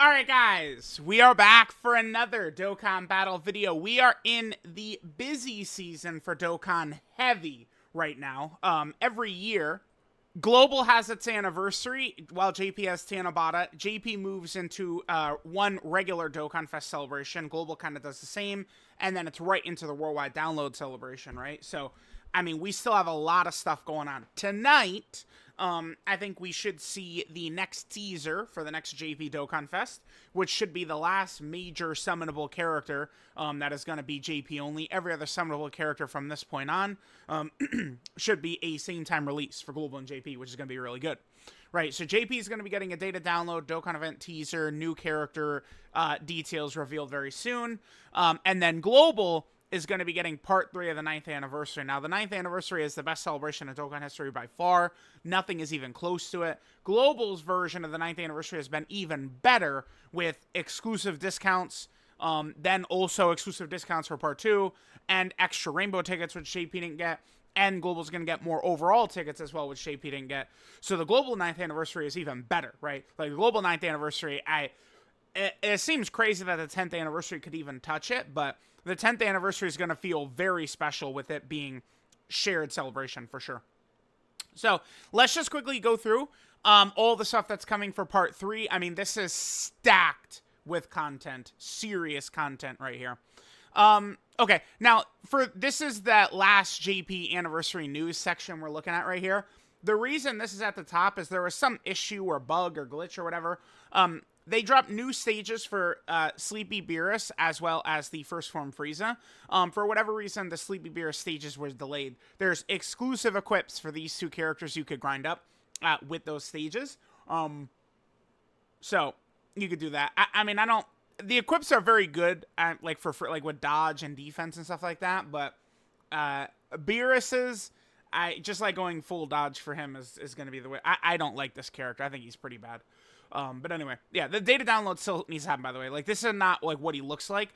Alright guys, we are back for another Dokkan Battle video. We are in the busy season for Dokkan Heavy right now. Every year, Global has its anniversary, while JP has Tanabata. JP moves into one regular Dokkan Fest celebration. Global kind of does the same, and then it's right into the worldwide download celebration, right? So, I mean, we still have a lot of stuff going on. Tonight, I think we should see the next teaser for the next JP Dokkan Fest, which should be the last major summonable character that is going to be JP only. Every other summonable character from this point on should be a same-time release for Global and JP, which is going to be really good. Right, so JP is going to be getting a data download, Dokkan event teaser, new character details revealed very soon. And then Global is going to be getting part 3 of the 9th anniversary. Now, the 9th anniversary is the best celebration in Dokkan history by far. Nothing is even close to it. Global's version of the 9th anniversary has been even better with exclusive discounts, then also exclusive discounts for part 2, and extra rainbow tickets, which JP didn't get. And Global's going to get more overall tickets as well, which JP didn't get. So the Global 9th anniversary is even better, right? Like, the Global 9th anniversary, it seems crazy that the 10th anniversary could even touch it, but the 10th anniversary is going to feel very special with it being shared celebration for sure. So let's just quickly go through all the stuff that's coming for part 3. I mean, this is stacked with content, serious content right here. Okay, now this is that last JP anniversary news section we're looking at right here. The reason this is at the top is there was some issue or bug or glitch or whatever. They dropped new stages for Sleepy Beerus as well as the first form Frieza. For whatever reason, the Sleepy Beerus stages were delayed. There's exclusive equips for these two characters you could grind up with those stages. So you could do that. I mean, the equips are very good, like for like with dodge and defense and stuff like that. But Beerus's, I just like going full dodge for him is going to be the way. I don't like this character. I think he's pretty bad. But anyway, yeah, the data download still needs to happen, by the way. Like, this is not, like, what he looks like.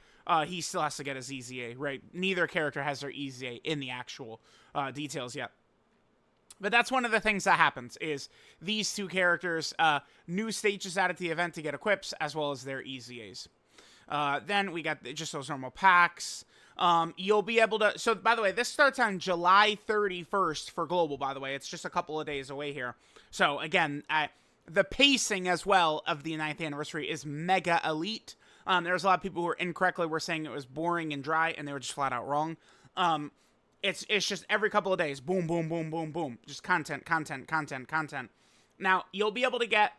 He still has to get his EZA, right? Neither character has their EZA in the actual details yet. But that's one of the things that happens, is these two characters, new stages added to the event to get equips, as well as their EZAs. Then we got just those normal packs. You'll be able to... So, by the way, this starts on July 31st for Global, by the way. It's just a couple of days away here. So, again, the pacing as well of the 9th anniversary is mega elite. There's a lot of people who were saying it was boring and dry, and they were just flat out wrong. It's just every couple of days, boom, boom, boom, boom, boom. Just content. Now, you'll be able to get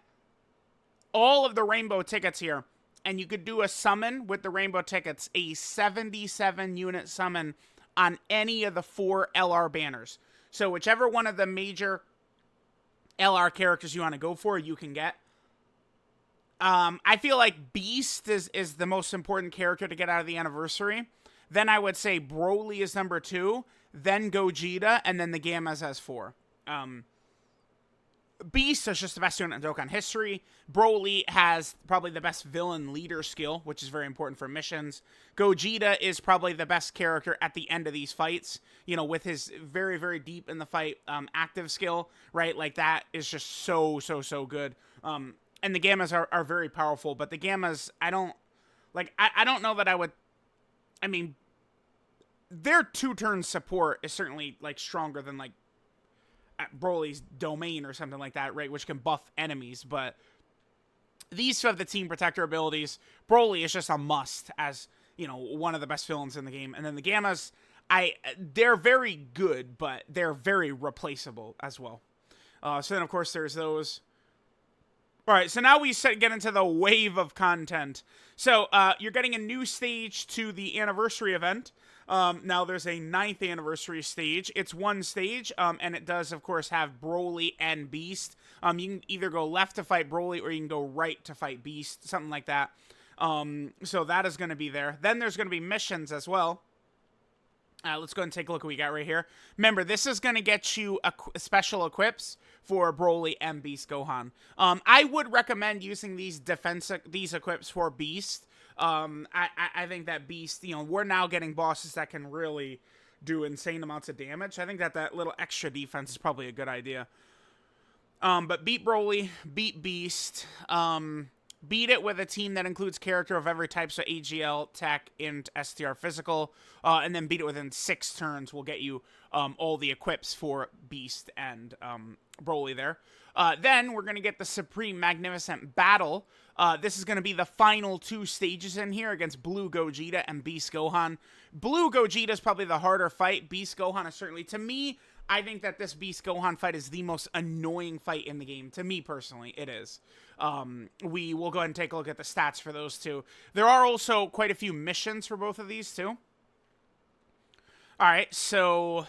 all of the rainbow tickets here, and you could do a summon with the rainbow tickets, a 77 unit summon on any of the 4 LR banners. So whichever one of the major LR characters you want to go for, you can get. I feel like Beast is the most important character to get out of the anniversary. Then I would say Broly is number 2, then Gogeta, and then the Gammas as 4. Beast is just the best unit in Dokkan history. Broly has probably the best villain leader skill, which is very important for missions. Gogeta is probably the best character at the end of these fights, you know, with his very, very deep in the fight active skill, right? Like, that is just so good. And the Gammas are very powerful, but the Gammas, I don't know that I would, I mean, their 2-turn support is certainly, like, stronger than, like, Broly's domain or something like that, right, which can buff enemies, but these two have the team protector abilities. Broly is just a must as, you know, one of the best villains in the game, and then the Gammas, they're very good, but they're very replaceable as well. So then, of course, there's those. Alright, so now we get into the wave of content. So, you're getting a new stage to the anniversary event. Now there's a 9th anniversary stage. It's one stage, and it does, of course, have Broly and Beast. You can either go left to fight Broly, or you can go right to fight Beast, something like that. So that is going to be there. Then there's going to be missions as well. Let's go and take a look at what we got right here. Remember, this is going to get you special equips for Broly and Beast Gohan. I would recommend using these equips for Beast. I think that Beast, you know, we're now getting bosses that can really do insane amounts of damage. I think that little extra defense is probably a good idea. But beat Broly, beat Beast, beat it with a team that includes character of every type, so AGL, Tech, Int, STR, Physical, and then beat it within 6 turns will get you all the equips for Beast and Broly there. Then we're going to get the Supreme Magnificent Battle. This is going to be the final 2 stages in here against Blue Gogeta and Beast Gohan. Blue Gogeta is probably the harder fight. Beast Gohan is certainly, to me, I think that this Beast Gohan fight is the most annoying fight in the game. To me, personally, it is. We will go ahead and take a look at the stats for those two. There are also quite a few missions for both of these, too. Alright, so...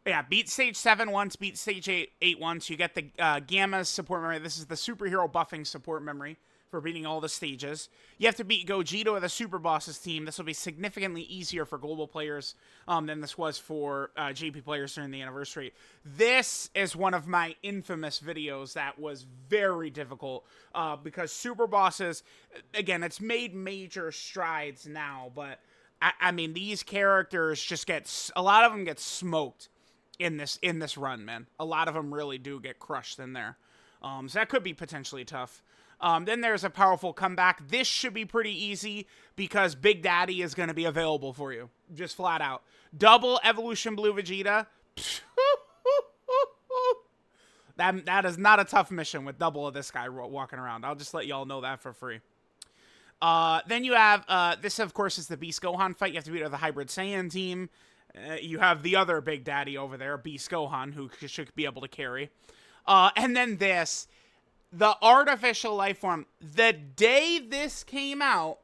yeah, beat stage 7 once, beat stage 8 once. You get the Gamma support memory. This is the superhero buffing support memory for beating all the stages. You have to beat Gogeta with a Super Bosses team. This will be significantly easier for global players than this was for JP players during the anniversary. This is one of my infamous videos that was very difficult because Super Bosses, again, it's made major strides now, but I mean, these characters just a lot of them get smoked in this run, man. A lot of them really do get crushed in there. So that could be potentially tough. Then there's a powerful comeback. This should be pretty easy because Big Daddy is going to be available for you. Just flat out. Double Evolution Blue Vegeta. That is not a tough mission with double of this guy walking around. I'll just let y'all know that for free. Then you have, this of course is the Beast Gohan fight. You have to beat it with a Hybrid Saiyan team. You have the other Big Daddy over there, Beast Gohan, who should be able to carry. And then this, the Artificial Life Form. The day this came out,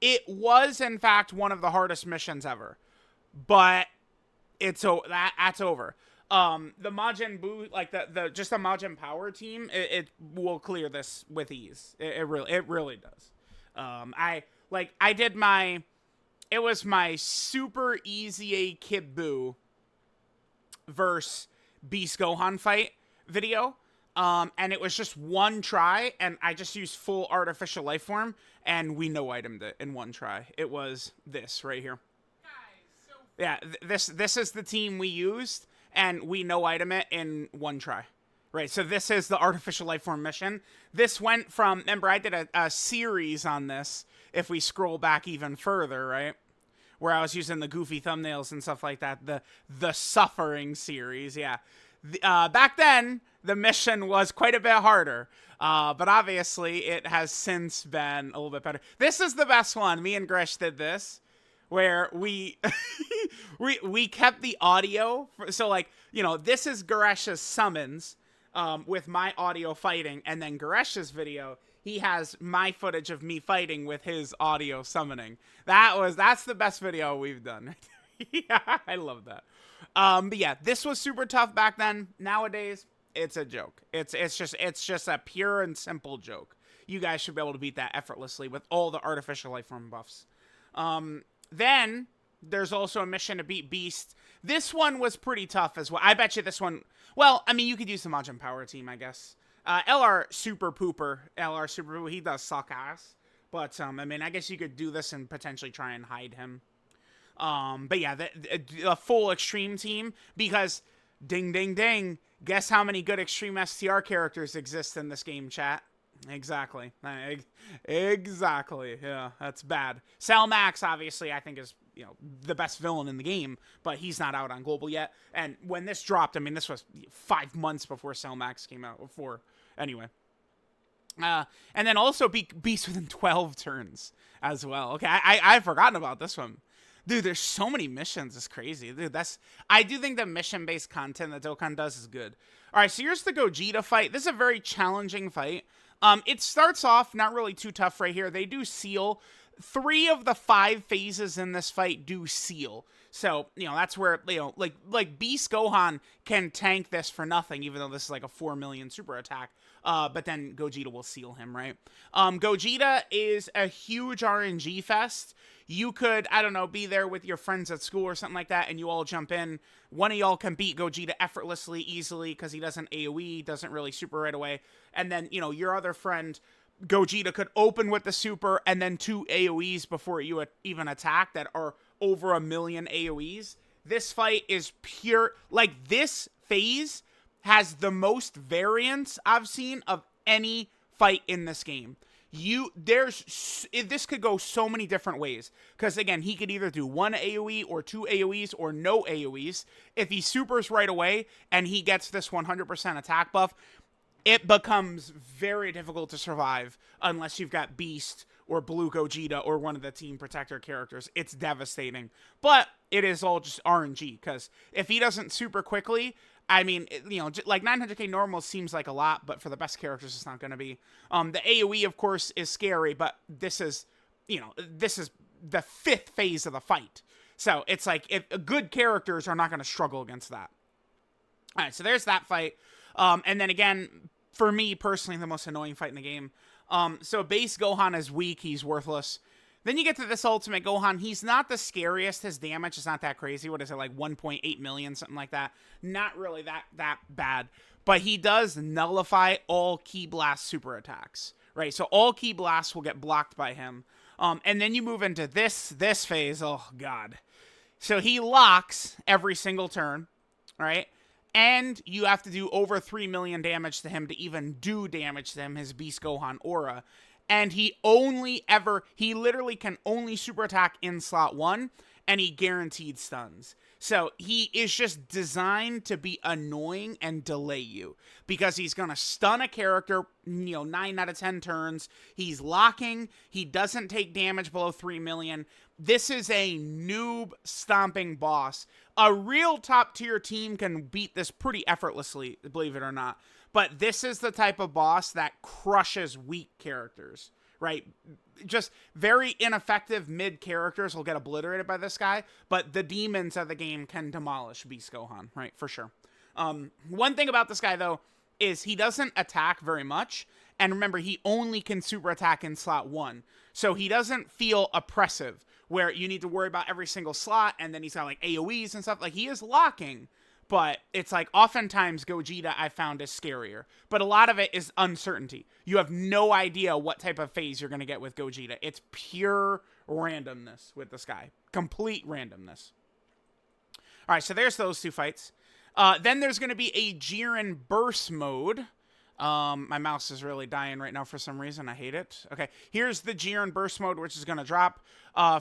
it was, in fact, one of the hardest missions ever. But that's over. The Majin Buu, like just the Majin Power team, it will clear this with ease. It really does. It was my super easy A Kid Buu versus Beast Gohan fight video. And it was just one try, and I just used full Artificial Life Form, and we no-itemed it in one try. It was this right here. Yeah, this is the team we used, and we no-item it in one try. Right, so this is the Artificial Life Form mission. This went from, remember, I did a series on this, if we scroll back even further, right? Where I was using the goofy thumbnails and stuff like that, the Suffering series, yeah. Back then, the mission was quite a bit harder, but obviously it has since been a little bit better. This is the best one. Me and Gresh did this, where we we kept the audio. So, like, you know, this is Garesh's summons with my audio fighting, and then Garesh's video, he has my footage of me fighting with his audio summoning. That's the best video we've done. Yeah, I love that. But yeah, this was super tough back then. Nowadays, it's a joke. It's just a pure and simple joke. You guys should be able to beat that effortlessly with all the Artificial Life Form buffs. Then there's also a mission to beat Beast. This one was pretty tough as well. I bet you this one, well, I mean, you could use the Majin Power team, I guess. LR Super Pooper, he does suck ass. But, I mean, I guess you could do this and potentially try and hide him. But yeah, the full Extreme team, because ding, ding, ding, guess how many good Extreme STR characters exist in this game, chat? Exactly. Exactly. Yeah, that's bad. Cell Max, obviously, I think is, you know, the best villain in the game, but he's not out on global yet. And when this dropped, I mean, this was 5 months before Cell Max came out. Anyway. And then also Beast within 12 turns as well. Okay, I've forgotten about this one. Dude, there's so many missions. It's crazy. Dude, I do think the mission-based content that Dokkan does is good. All right, so here's the Gogeta fight. This is a very challenging fight. It starts off not really too tough right here. They do seal. 3 of the 5 phases in this fight do seal. So, you know, that's where, you know, like Beast Gohan can tank this for nothing, even though this is like a 4 million super attack. But then Gogeta will seal him, right? Gogeta is a huge RNG fest. You could, I don't know, be there with your friends at school or something like that, and you all jump in. One of y'all can beat Gogeta effortlessly, easily, because he doesn't AoE, doesn't really super right away. And then, you know, your other friend, Gogeta, could open with the super, and then 2 AoEs before you even attack that are over 1 million AoEs. This fight is pure, like, this phase has the most variance I've seen of any fight in this game. This could go so many different ways, because again, he could either do one AoE or two AoEs or no AoEs. If he supers right away and he gets this 100% attack buff, it becomes very difficult to survive unless you've got Beast or Blue Gogeta or one of the Team Protector characters. It's devastating, but it is all just RNG, because if he doesn't super quickly, I mean, like 900k normal seems like a lot, but for the best characters, it's not going to be. The AoE, of course, is scary, but this is the 5th phase of the fight. So it's like, if good characters are not going to struggle against that. All right, so there's that fight. And then again, for me personally, the most annoying fight in the game. So base Gohan is weak. He's worthless. Then you get to this Ultimate Gohan. He's not the scariest. His damage is not that crazy. What is it, like 1.8 million, something like that? Not really that bad. But he does nullify all Ki Blast super attacks, right? So all Ki Blasts will get blocked by him. And then you move into this phase. Oh, God. So he locks every single turn, right? And you have to do over 3 million damage to him to even do damage to him, his Beast Gohan aura. And he literally can only super attack in slot 1, and he guaranteed stuns. So he is just designed to be annoying and delay you, because he's going to stun a character, 9 out of 10 turns. He's locking. He doesn't take damage below 3 million. This is a noob stomping boss. A real top tier team can beat this pretty effortlessly, believe it or not. But this is the type of boss that crushes weak characters, right? Just very ineffective mid characters will get obliterated by this guy, but the demons of the game can demolish Beast Gohan, right? For sure. One thing about this guy, though, is he doesn't attack very much. And remember, he only can super attack in slot 1. So he doesn't feel oppressive, where you need to worry about every single slot, and then he's got like AoEs and stuff. Like, he is locking. But it's like, oftentimes Gogeta I found is scarier. But a lot of it is uncertainty. You have no idea what type of phase you're going to get with Gogeta. It's pure randomness with this guy. Complete randomness. All right, so there's those two fights. Then there's going to be a Jiren burst mode. My mouse is really dying right now for some reason. I hate it. Okay, here's the Jiren burst mode, which is going to drop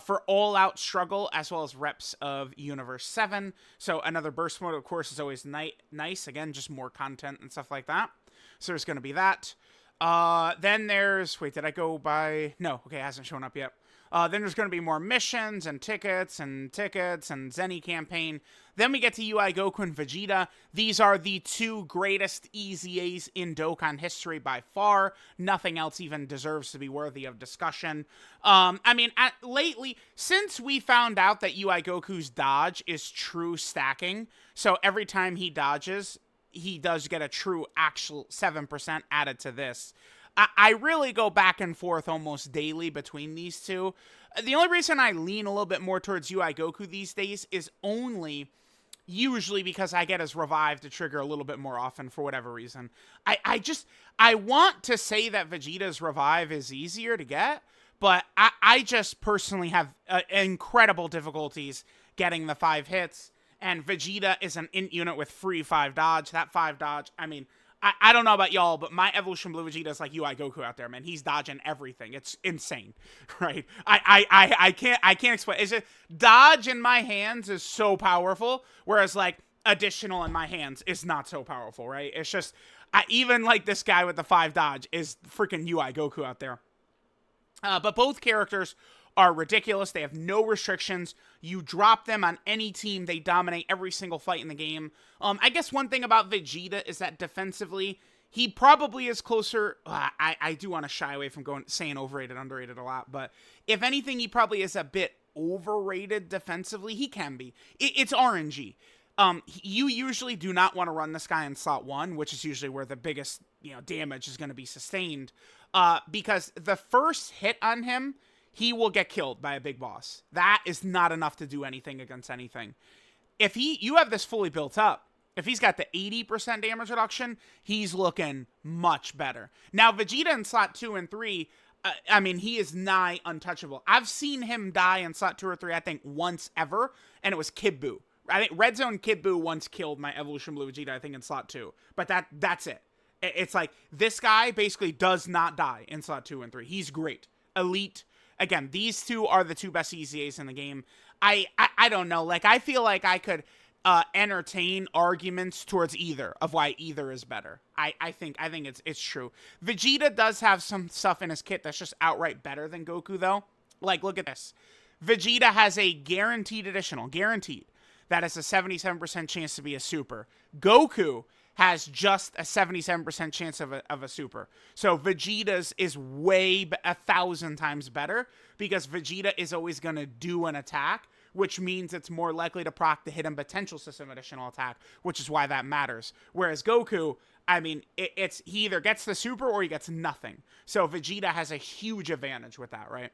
for all-out struggle, as well as reps of Universe 7. So another burst mode, of course, is always nice. Again, just more content and stuff like that. So there's going to be that. Then there's... Wait, did I go by... No, okay, it hasn't shown up yet. Then there's going to be more missions and tickets and Zenny campaign. Then we get to UI Goku and Vegeta. These are the 2 greatest EZAs in Dokkan history by far. Nothing else even deserves to be worthy of discussion. I mean, lately, since we found out that UI Goku's dodge is true stacking, so every time he dodges, he does get a true actual 7% added to this. I really go back and forth almost daily between these two. The only reason I lean a little bit more towards UI Goku these days is only usually because I get his revive to trigger a little bit more often for whatever reason. I want to say that Vegeta's revive is easier to get, but I just personally have incredible difficulties getting the 5 hits, and Vegeta is an int unit with free 5 dodge. That 5 dodge, I mean... I don't know about y'all, but my Evolution Blue Vegeta is like UI Goku out there, man. He's dodging everything. It's insane, right? I can't explain. It's just, dodge in my hands is so powerful, whereas like additional in my hands is not so powerful, right? It's just, even like this guy with the 5 dodge is freaking UI Goku out there. But both characters are ridiculous. They have no restrictions. You drop them on any team, they dominate every single fight in the game. I guess one thing about Vegeta is that defensively, he probably is closer... I do want to shy away from saying overrated, underrated a lot, but if anything, he probably is a bit overrated defensively. He can be. It's RNG. You usually do not want to run this guy in slot 1, which is usually where the biggest damage is going to be sustained, because the first hit on him, he will get killed by a big boss. That is not enough to do anything against anything. If you have this fully built up, if he's got the 80% damage reduction, he's looking much better. Now, Vegeta in slot 2 and 3, I mean, he is nigh untouchable. I've seen him die in slot 2 or 3, I think, once ever, and it was Kid Buu. I think Red Zone Kid Buu once killed my Evolution Blue Vegeta, I think, in slot 2. But that's it. It's like this guy basically does not die in slot 2 and 3. He's great. Elite. Again, these two are the two best EZAs in the game. I don't know. Like, I feel like I could entertain arguments towards either of why either is better. I think it's true. Vegeta does have some stuff in his kit that's just outright better than Goku, though. Like, look at this. Vegeta has a guaranteed additional. Guaranteed. That is a 77% chance to be a super. Goku has just a 77% chance of a super. So Vegeta's is way 1,000 times better because Vegeta is always going to do an attack, which means it's more likely to proc the hidden potential system additional attack, which is why that matters. Whereas Goku, I mean, he either gets the super or he gets nothing. So Vegeta has a huge advantage with that, right?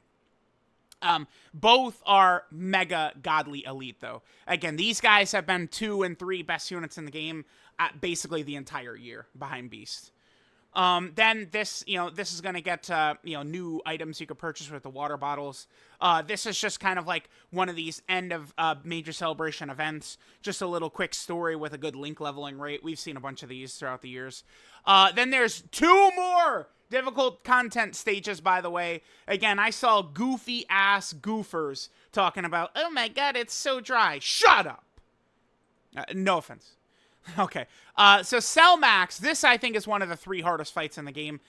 Both are mega godly elite, though. Again, these guys have been 2 and 3 best units in the game basically the entire year behind Beast. Then this is going to get, new items you could purchase with the water bottles. This is just kind of like one of these end of major celebration events. Just a little quick story with a good link leveling rate. We've seen a bunch of these throughout the years. Then there's 2 more difficult content stages, by the way. Again, I saw goofy-ass goofers talking about, oh my god, it's so dry. Shut up! No offense. Okay. So Cell Max, this I think is one of the 3 hardest fights in the game.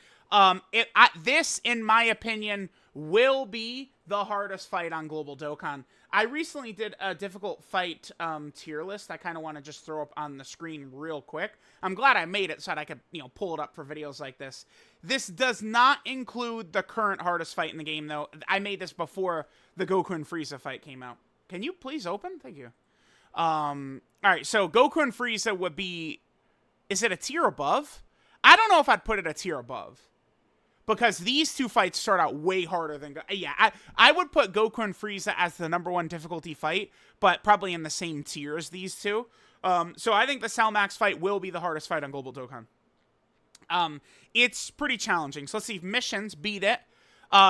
This, in my opinion, will be the hardest fight on Global Dokkan. I recently did a difficult fight tier list. I kind of want to just throw up on the screen real quick. I'm glad I made it so that I could, pull it up for videos like this. This does not include the current hardest fight in the game, though. I made this before the Goku and Frieza fight came out. Can you please open? Thank you. Alright, so Goku and Frieza would be... Is it a tier above? I don't know if I'd put it a tier above. Because these 2 fights start out way harder than... Yeah, I would put Goku and Frieza as the #1 difficulty fight, but probably in the same tier as these 2. So I think the Cell Max fight will be the hardest fight on Global Dokkan. It's pretty challenging. So let's see. Missions, beat it.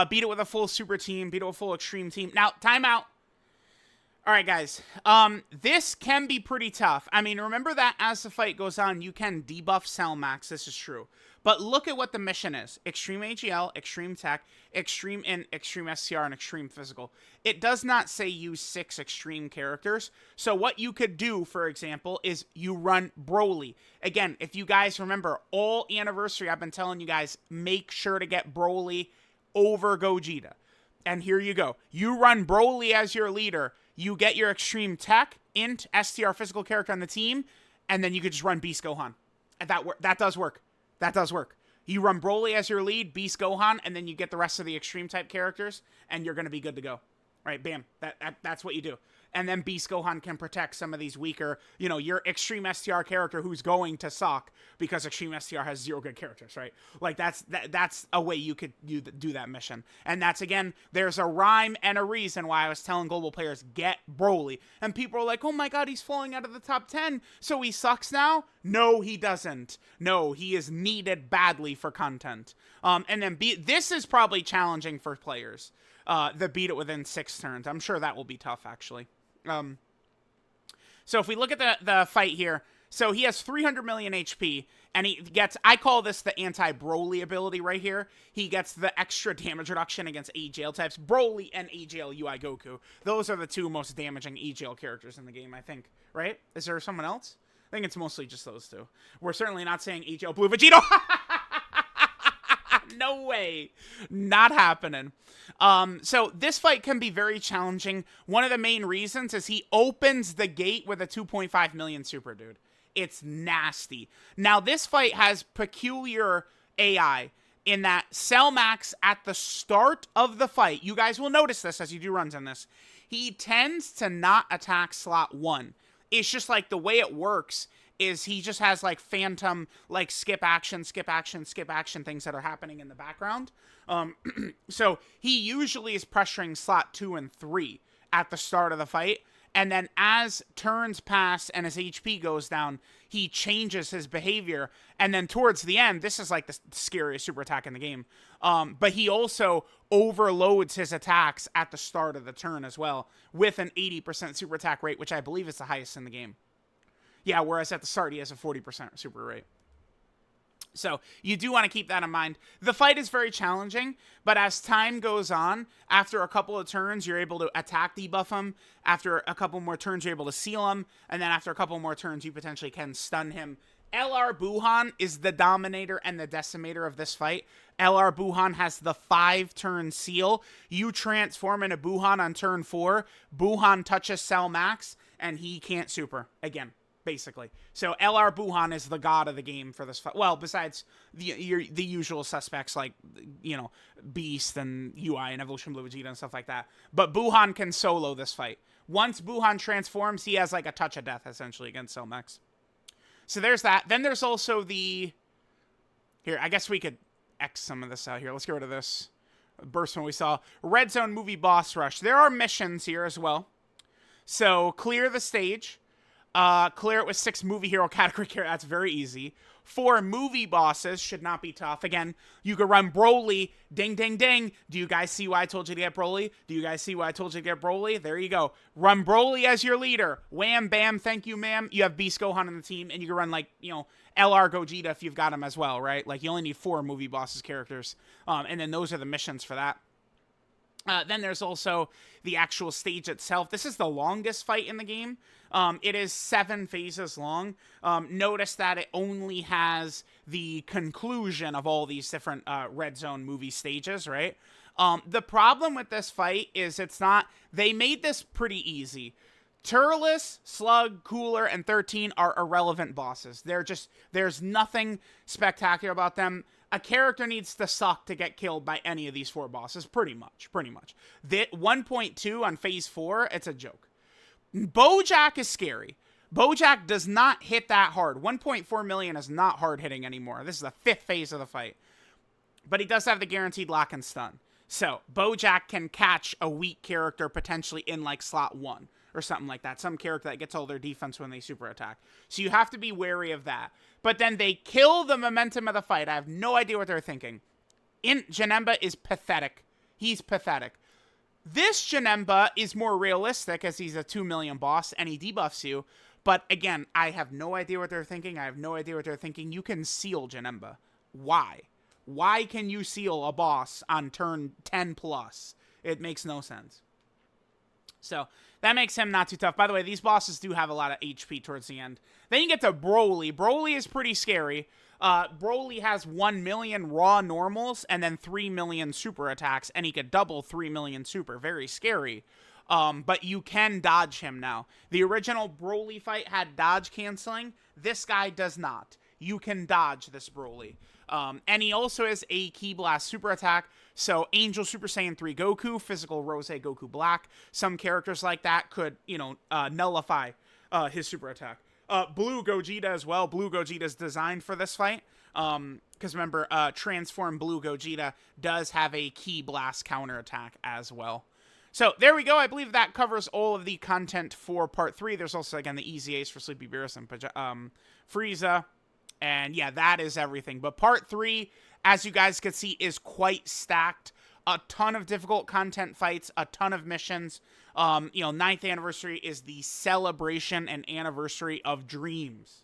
Beat it with a full super team. Beat it with a full extreme team. Now, timeout. Alright, guys. This can be pretty tough. I mean, remember that as the fight goes on, you can debuff Cell Max. This is true. But look at what the mission is. Extreme AGL, Extreme Tech, Extreme Int, Extreme SCR, and Extreme Physical. It does not say use 6 extreme characters. So what you could do, for example, is you run Broly. Again, if you guys remember, all anniversary, I've been telling you guys, make sure to get Broly over Gogeta. And here you go. You run Broly as your leader. You get your Extreme Tech, Int, STR physical character on the team, and then you could just run Beast Gohan. And that does work. That does work. You run Broly as your lead, Beast Gohan, and then you get the rest of the extreme type characters, and you're going to be good to go. Right, bam. That's what you do. And then Beast Gohan can protect some of these weaker, your Extreme STR character who's going to suck because Extreme STR has 0 good characters, right? Like, that's a way you could do that mission. And that's, again, there's a rhyme and a reason why I was telling global players, get Broly. And people are like, oh my god, he's falling out of the top 10, so he sucks now? No, he doesn't. No, he is needed badly for content. And then this is probably challenging for players. The beat it within 6 turns. I'm sure that will be tough, actually. So if we look at the fight here, so he has 300 million HP, and he gets, I call this the anti-Broly ability right here. He gets the extra damage reduction against AGL types. Broly and AGL UI Goku. Those are the 2 most damaging AGL characters in the game, I think. Right? Is there someone else? I think it's mostly just those 2. We're certainly not saying AGL Blue Vegito. No way. Not happening. So this fight can be very challenging. One of the main reasons is he opens the gate with a 2.5 million super, dude. It's nasty. Now, this fight has peculiar AI in that Cell Max at the start of the fight, you guys will notice this as you do runs on this, he tends to not attack slot 1. It's just like the way it works is he just has like phantom, like skip action things that are happening in the background. So he usually is pressuring slot 2 and 3 at the start of the fight. And then as turns pass and his HP goes down, he changes his behavior. And then towards the end, this is like the scariest super attack in the game. But he also overloads his attacks at the start of the turn as well with an 80% super attack rate, which I believe is the highest in the game. Yeah, whereas at the start, he has a 40% super rate. So you do want to keep that in mind. The fight is very challenging, but as time goes on, after a couple of turns, you're able to attack debuff him. After a couple more turns, you're able to seal him. And then after a couple more turns, you potentially can stun him. LR Buhan is the dominator and the decimator of this fight. LR Buhan has the 5-turn seal. You transform into Buhan on turn 4. Buhan touches Cell Max, and he can't super again. Basically. So LR Buhan is the god of the game for this fight. Well, besides the usual suspects like, you know, Beast and UI and Evolution Blue Vegeta and stuff like that. But Buhan can solo this fight. Once Buhan transforms, he has like a touch of death essentially against Cellmax. So there's that. Then there's also the... Here, I guess we could X some of this out here. Let's get rid of this burst one we saw. Red Zone Movie Boss Rush. There are missions here as well. So clear the stage. Clear it with 6 movie hero category characters. That's very easy. 4 movie bosses should not be tough. Again, you could run Broly. Ding, ding, ding. Do you guys see why I told you to get Broly? Do you guys see why I told you to get Broly? There you go. Run Broly as your leader. Wham, bam, thank you, ma'am. You have Beast Gohan on the team, and you can run, like, you know, LR Gogeta if you've got him as well, right? Like, you only need 4 movie bosses characters. And then those are the missions for that. Then there's also the actual stage itself. This is the longest fight in the game. It is 7 phases long. Notice that it only has the conclusion of all these different Red Zone movie stages, right? The problem with this fight is it's not... They made this pretty easy. Turles, Slug, Cooler, and 13 are irrelevant bosses. There's nothing spectacular about them. A character needs to suck to get killed by any of these 4 bosses, pretty much. The 1.2 on Phase 4, it's a joke. Bojack is scary. Bojack does not hit that hard. 1.4 million is not hard hitting anymore. This is the 5th phase of the fight. But he does have the guaranteed lock and stun. So, Bojack can catch a weak character potentially in like slot 1 or something like that. Some character that gets all their defense when they super attack. So you have to be wary of that. But then they kill the momentum of the fight. I have no idea what they're thinking. Janemba is pathetic. He's pathetic. This Janemba is more realistic as he's a 2 million boss and he debuffs you. But again, I have no idea what they're thinking. You can seal Janemba. Why? Why can you seal a boss on turn 10 plus? It makes no sense. So that makes him not too tough. By the way, these bosses do have a lot of HP towards the end. Then you get to Broly. Broly is pretty scary. Broly has 1 million raw normals and then 3 million super attacks, and he could double 3 million super. Very scary. But you can dodge him now. The original Broly fight had dodge canceling. This guy does not. You can dodge this Broly. And he also has a Ki Blast super attack. So Angel Super Saiyan 3 Goku, Physical Rose Goku Black. Some characters like that could, you know, nullify his super attack. Blue Gogeta as well. Blue Gogeta is designed for this fight. Because remember, Transform Blue Gogeta does have a Ki Blast counter attack as well. So there we go. I believe that covers all of the content for Part 3. There's also, again, the Easy Ace for Sleepy Beerus and Frieza. And yeah, that is everything. But Part 3, as you guys can see, is quite stacked. A ton of difficult content fights, a ton of missions. You know, 9th anniversary is the celebration and anniversary of dreams.